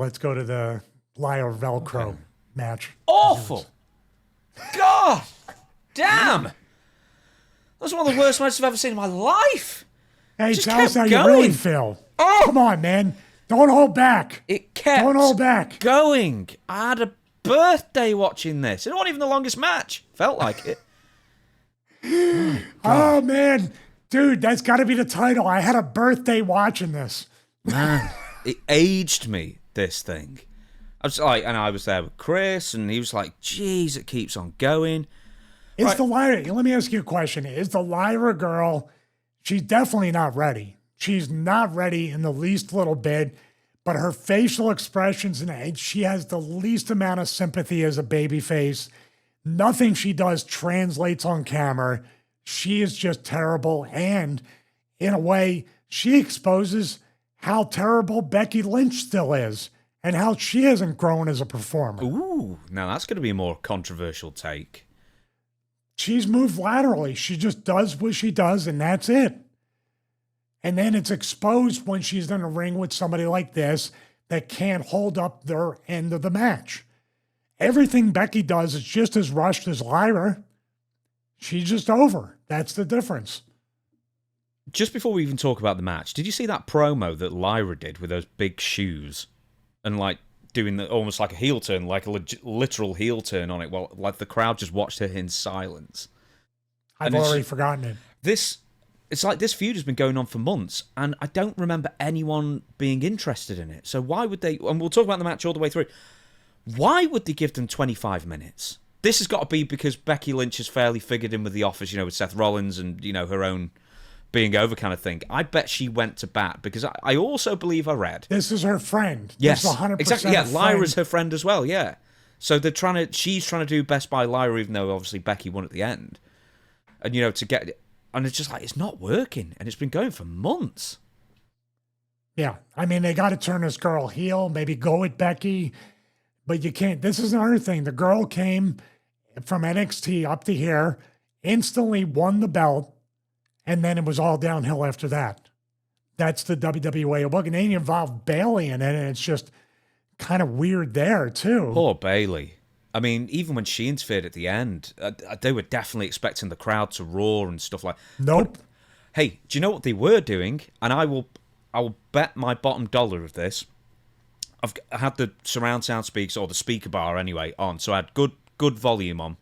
let's go to the Lyra Velcro match. Awful. God damn. That was one of the worst matches I've ever seen in my life. Hey, Just tell us how kept you really going. feel. Oh. Come on, man. Don't hold back. It kept Don't hold back. going. I had a birthday watching this. It wasn't even the longest match. Felt like it. Oh, man. Dude, that's got to be the title. I had a birthday watching this. Man, it aged me, this thing. I was like, and I was there with Chris, and he was like, geez, it keeps on going. Is Right. the Lyra, let me ask you a question. Is the Lyra girl, she's definitely not ready. She's not ready in the least little bit, but her facial expressions and she has the least amount of sympathy as a baby face. Nothing she does translates on camera. She is just terrible. And in a way, she exposes how terrible Becky Lynch still is and how she hasn't grown as a performer. Ooh, now that's going to be a more controversial take. She's moved laterally. She just does what she does, and that's it. And then it's exposed when she's in a ring with somebody like this that can't hold up their end of the match. Everything Becky does is just as rushed as Lyra. She's just over. That's the difference. Just before we even talk about the match, did you see that promo that Lyra did with those big shoes and like doing almost like a heel turn, like a literal heel turn on it, while like the crowd just watched her in silence? I've already forgotten it. It's like this feud has been going on for months, and I don't remember anyone being interested in it. So why would they? And we'll talk about the match all the way through. Why would they give them 25 minutes? This has got to be because Becky Lynch has fairly figured in with the Office, with Seth Rollins and her own being over kind of thing. I bet she went to bat because I also believe I read This is her friend. yes, This is 100% exactly. Yeah, a Lyra's friend. her friend as well. Yeah, so she's trying to do best by Lyra, even though obviously Becky won at the end, and to get. And it's just like, it's not working. And it's been going for months. Yeah. I mean, they got to turn this girl heel, maybe go with Becky, but you can't. This is another thing. The girl came from NXT up to here, instantly won the belt, and then it was all downhill after that. That's the WWE way of booking. They involved Bailey in it, and it's just kind of weird there, too. Poor Bailey. I mean, even when she interfered at the end, they were definitely expecting the crowd to roar and stuff like. Nope. But, hey, do you know what they were doing? And I will bet my bottom dollar of this. I had the surround sound speakers, or the speaker bar anyway, on, so I had good volume on.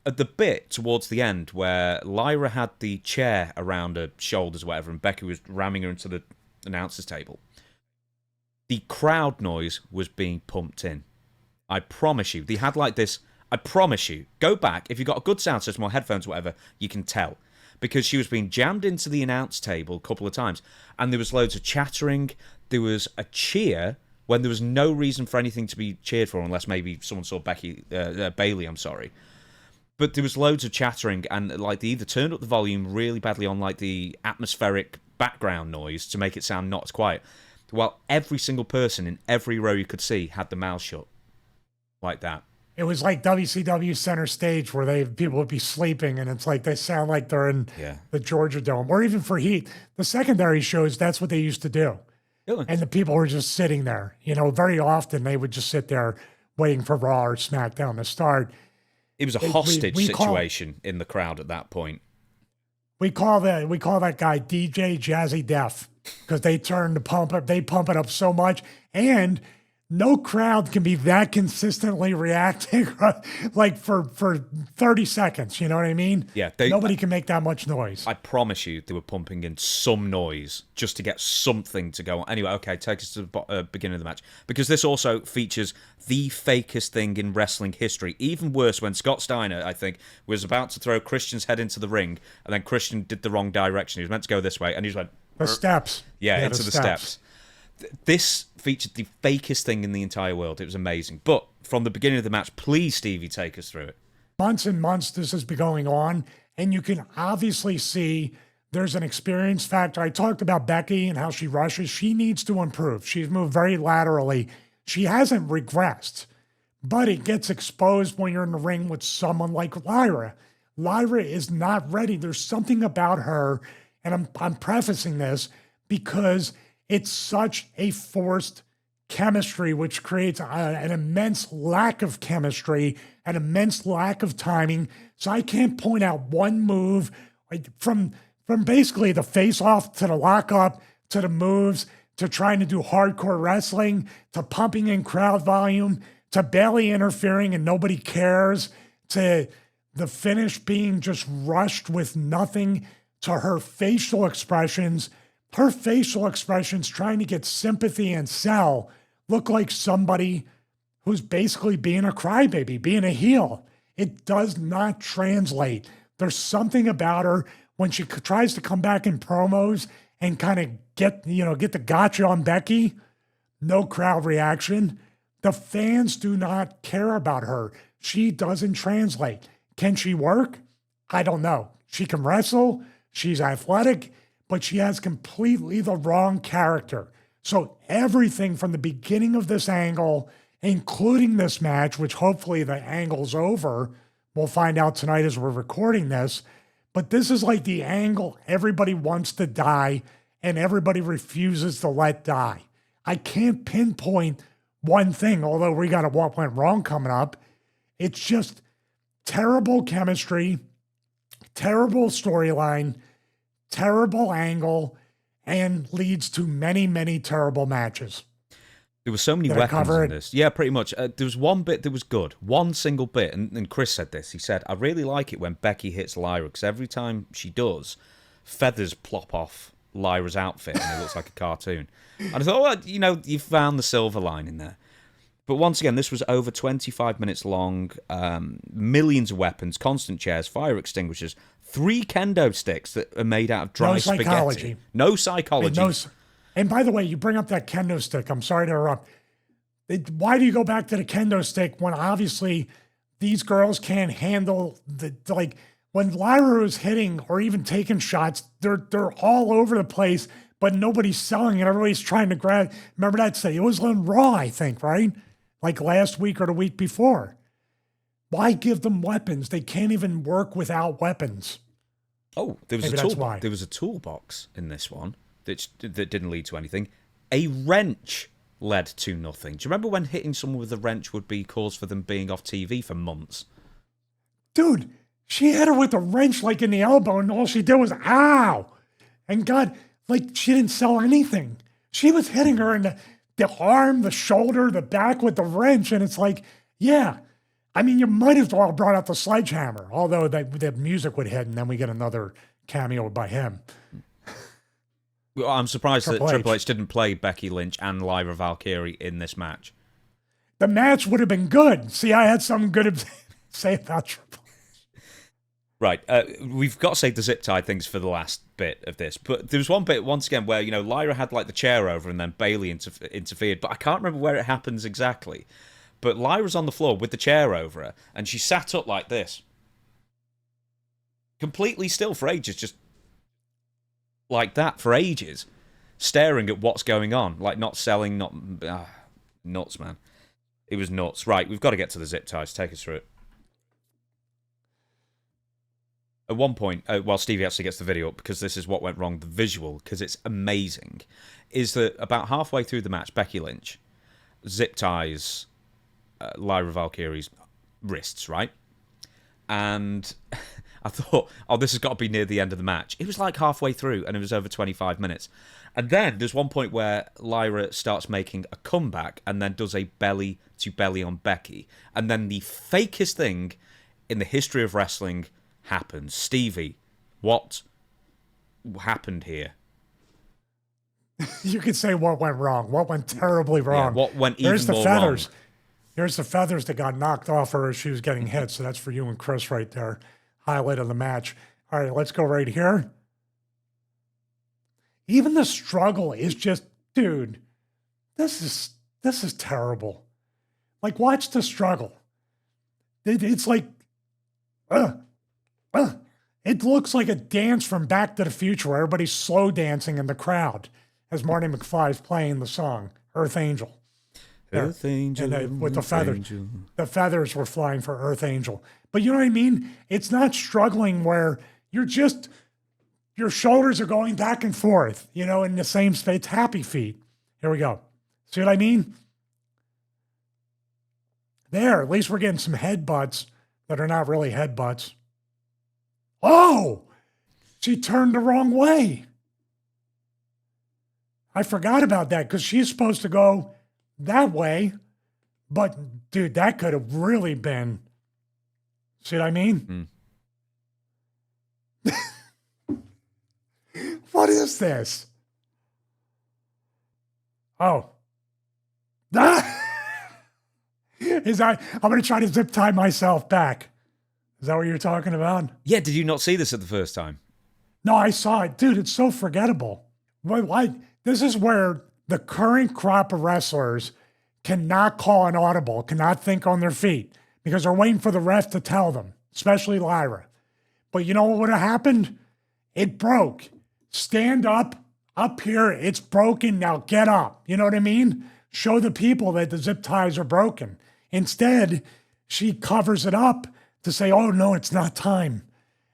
At the bit towards the end where Lyra had the chair around her shoulders or whatever, and Becky was ramming her into the announcer's table, the crowd noise was being pumped in. I promise you. They had like this. I promise you. Go back. If you've got a good sound system or headphones or whatever, you can tell. Because she was being jammed into the announce table a couple of times. And there was loads of chattering. There was a cheer when there was no reason for anything to be cheered for, unless maybe someone saw Bailey, I'm sorry. But there was loads of chattering, and like they either turned up the volume really badly on like the atmospheric background noise to make it sound not as quiet, while every single person in every row you could see had the mouth shut. Like that. It was like WCW Center Stage where people would be sleeping and it's like they sound like they're in the Georgia Dome. Or even for Heat, the secondary shows, that's what they used to do. Really? And the people were just sitting there. Very often they would just sit there waiting for Raw or SmackDown to start. It was a hostage situation in the crowd at that point. We call that guy DJ Jazzy Def because they pump it up so much, and no crowd can be that consistently reacting like for 30 seconds. You know what I mean? Yeah. Nobody can make that much noise. I promise you they were pumping in some noise just to get something to go on. Anyway, okay, take us to the beginning of the match. Because this also features the fakest thing in wrestling history. Even worse when Scott Steiner, I think, was about to throw Christian's head into the ring, and then Christian did the wrong direction. He was meant to go this way, and he just went... The steps. Yeah, into the steps. This featured the fakest thing in the entire world. It was amazing. But from the beginning of the match, please, Stevie, take us through it. Months and months this has been going on, and you can obviously see there's an experience factor. I talked about Becky and how she rushes. She needs to improve. She's moved very laterally. She hasn't regressed, but it gets exposed when you're in the ring with someone like Lyra. Lyra is not ready. There's something about her, and I'm prefacing this because it's such a forced chemistry, which creates an immense lack of chemistry, an immense lack of timing. So I can't point out one move from basically the face-off to the lock-up to the moves to trying to do hardcore wrestling to pumping in crowd volume to Bayley interfering and nobody cares to the finish being just rushed with nothing to her facial expressions. Her facial expressions trying to get sympathy and sell look like somebody who's basically being a crybaby, being a heel. It does not translate. There's something about her when she tries to come back in promos and kind of get the gotcha on Becky. No crowd reaction. The fans do not care about her. She doesn't translate. Can she work? I don't know. She can wrestle. She's athletic, but she has completely the wrong character. So everything from the beginning of this angle, including this match, which hopefully the angle's over, we'll find out tonight as we're recording this, but this is like the angle everybody wants to die and everybody refuses to let die. I can't pinpoint one thing, although we got a what went wrong coming up. It's just terrible chemistry, terrible storyline, terrible angle, and leads to many, many terrible matches. There were so many weapons in this. Yeah, pretty much. There was one bit that was good. One single bit. And Chris said this. He said, I really like it when Becky hits Lyra because every time she does, feathers plop off Lyra's outfit and it looks like a cartoon. And I thought, well, you found the silver lining there. But once again, this was over 25 minutes long, millions of weapons, constant chairs, fire extinguishers, 3 kendo sticks that are made out of dry spaghetti. No psychology. And by the way, you bring up that kendo stick. I'm sorry to interrupt. Why do you go back to the kendo stick when obviously these girls can't handle when Lyra is hitting or even taking shots, they're all over the place, but nobody's selling it. Everybody's trying to grab. Remember that say it was on Raw, I think, right? Like last week or the week before. Why give them weapons? They can't even work without weapons. Oh, there was a toolbox in this one that didn't lead to anything. A wrench led to nothing. Do you remember when hitting someone with a wrench would be cause for them being off TV for months? Dude, she hit her with a wrench like in the elbow and all she did was ow. And God, she didn't sell anything. She was hitting her in the arm, the shoulder, the back with the wrench. And it's like, yeah. I mean, you might as well have brought out the sledgehammer, although the music would hit and then we get another cameo by him. Well, I'm surprised that Triple H didn't play Becky Lynch and Lyra Valkyria in this match. The match would have been good. See, I had something good to say about Triple H. Right. We've got to save the zip tie things for the last bit of this. But there was one bit, once again, where, Lyra had the chair over and then Bayley interfered. But I can't remember where it happens exactly. But Lyra's on the floor with the chair over her and she sat up like this. Completely still for ages, just like that for ages, staring at what's going on, not selling, nuts, man. It was nuts. Right, we've got to get to the zip ties. Take us through it. At one point, while Stevie actually gets the video up, because this is what went wrong, the visual, because it's amazing, is that about halfway through the match, Becky Lynch zip ties Lyra Valkyria's wrists, right? And I thought, this has got to be near the end of the match. It was halfway through, and it was over 25 minutes. And then there's one point where Lyra starts making a comeback and then does a belly-to-belly on Becky. And then the fakest thing in the history of wrestling happens. Stevie, what happened here? You could say what went wrong. What went terribly wrong. Yeah, what went even more feathers. wrong. Here's the feathers that got knocked off her as she was getting hit. So that's for you and Chris right there. Highlight of the match. All right, let's go right here. Even the struggle is just, dude, this is terrible. Watch the struggle. It's it looks like a dance from Back to the Future where everybody's slow dancing in the crowd as Marty McFly is playing the song, Earth Angel. Earth Angel. And with the Earth feathers. Angel. The feathers were flying for Earth Angel. But you know what I mean? It's not struggling where your shoulders are going back and forth, in the same space. It's happy feet. Here we go. See what I mean? There, at least we're getting some headbutts that are not really headbutts. Oh, she turned the wrong way. I forgot about that because she's supposed to go that way. But, dude, that could have really been. See what I mean? What is this? Oh. I'm going to try to zip tie myself back. Is that what you're talking about? Yeah, did you not see this at the first time? No, I saw it. Dude, it's so forgettable. Why? This is where the current crop of wrestlers cannot call an audible, cannot think on their feet because they're waiting for the ref to tell them, especially Lyra. But you know what would have happened? It broke. Stand up here. It's broken. Now get up. You know what I mean? Show the people that the zip ties are broken. Instead, she covers it up to say, oh, no, it's not time.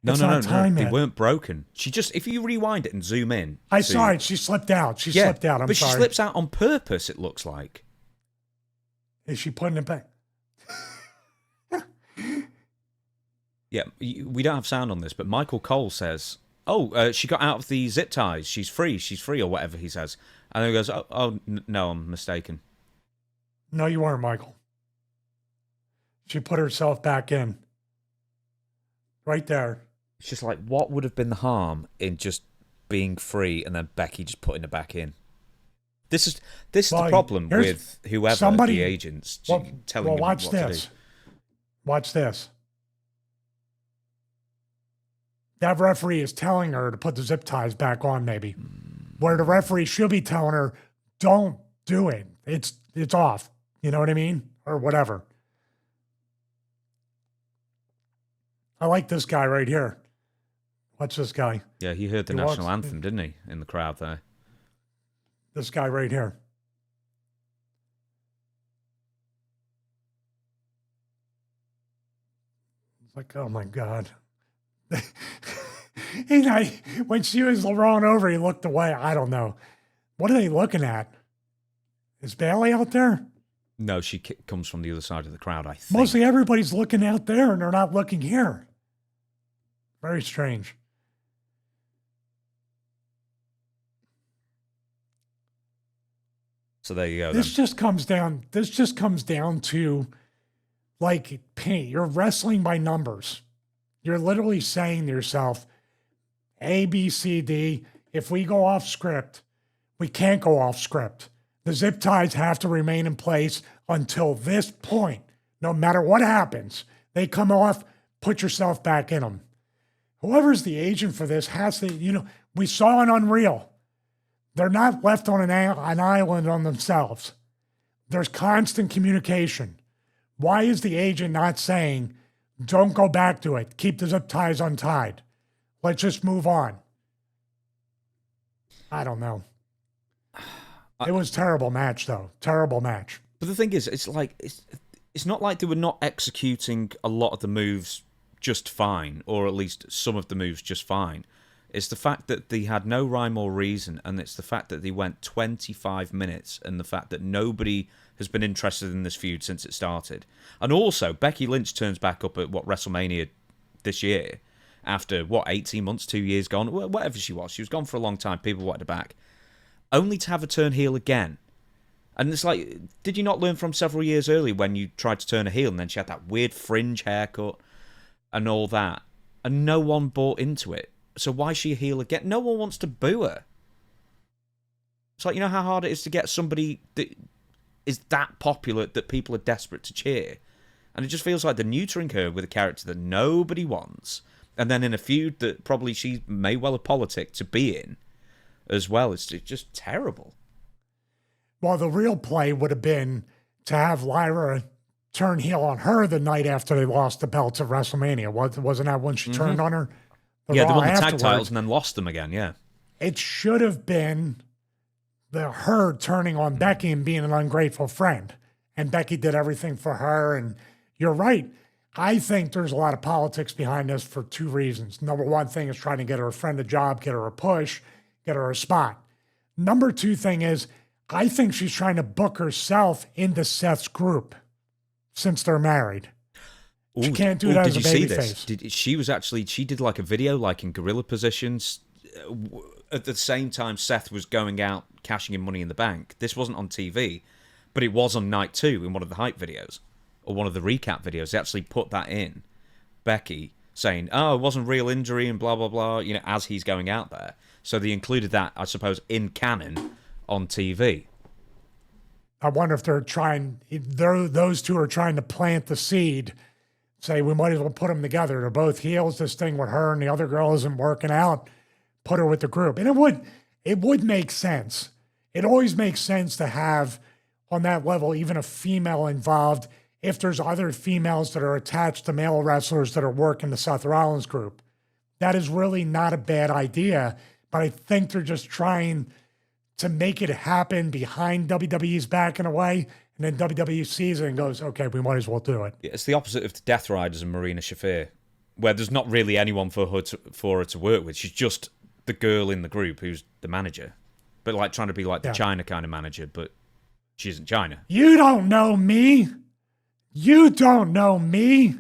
No, they weren't broken. She just, if you rewind it and zoom in. I saw it. She slipped out. She slipped out. But she slips out on purpose, it looks like. Is she putting it back? Yeah, we don't have sound on this, but Michael Cole says, she got out of the zip ties. She's free, or whatever he says. And then he goes, no, I'm mistaken. No, you weren't, Michael. She put herself back in. Right there. It's just like, what would have been the harm in just being free and then Becky just putting it back in? This is the problem with whoever the agents telling them what to do. Watch this. That referee is telling her to put the zip ties back on, maybe. Where the referee should be telling her, don't do it. It's off. You know what I mean? Or whatever. I like this guy right here. Watch this guy. Yeah, he heard the national anthem, didn't he, in the crowd there? This guy right here. It's like, oh my God. When she was rolling over, he looked away. I don't know. What are they looking at? Is Bailey out there? No, she comes from the other side of the crowd, I think. Mostly everybody's looking out there and they're not looking here. Very strange. So there you go. This just comes down to like paint. You're wrestling by numbers. You're literally saying to yourself, A, B, C, D. If we go off script, we can't go off script. The zip ties have to remain in place until this point. No matter what happens, they come off, put yourself back in them. Whoever's the agent for this has to, we saw an Unreal. They're not left on an island on themselves. There's constant communication. Why is the agent not saying, don't go back to it, keep the zip ties untied, let's just move on? I don't know. It was a terrible match, though. Terrible match. But the thing is, it's not like they were not executing a lot of the moves just fine, or at least some of the moves just fine. It's the fact that they had no rhyme or reason, and it's the fact that they went 25 minutes, and the fact that nobody has been interested in this feud since it started. And also, Becky Lynch turns back up at, WrestleMania this year, after, 18 months, 2 years gone, whatever she was. She was gone for a long time, people wanted her back. Only to have her turn heel again. And it's like, did you not learn from several years earlier when you tried to turn a heel, and then she had that weird fringe haircut, and all that, and no one bought into it? So why is she a heel again? No one wants to boo her. It's like, you know how hard it is to get somebody that is that popular that people are desperate to cheer? And it just feels like they're neutering her with a character that nobody wants. And then in a feud that probably she may well have politicked to be in as well. It's just terrible. Well, the real play would have been to have Lyra turn heel on her the night after they lost the belts at WrestleMania. Wasn't that when she turned on her? They won the tag titles and then lost them again, yeah. It should have been her turning on Becky and being an ungrateful friend. And Becky did everything for her. And you're right. I think there's a lot of politics behind this for two reasons. Number one thing is trying to get her a friend a job, get her a push, get her a spot. Number two thing is, I think she's trying to book herself into Seth's group since they're married. She can't do that as a babyface. She did like a video like in gorilla positions. At the same time Seth was going out cashing in Money in the Bank. This wasn't on TV, but it was on night 2 in one of the hype videos or one of the recap videos. They actually put that in. Becky saying, oh, it wasn't real injury and blah, blah, blah, you know, as he's going out there. So they included that, I suppose, in canon on TV. I wonder if those two are trying to plant the seed. Say, we might as well put them together. They're both heels. This thing with her and the other girl isn't working out. Put her with the group. And it would make sense. It always makes sense to have, on that level, even a female involved if there's other females that are attached to male wrestlers that are working the Seth Rollins group. That is really not a bad idea, but I think they're just trying to make it happen behind WWE's back in a way, and then WWE sees it and goes, okay, we might as well do it. It's the opposite of the Death Riders and Marina Shafir, where there's not really anyone for her to work with. She's just the girl in the group who's the manager, but like trying to be like the China kind of manager, but she isn't China. You don't know me. You don't know me.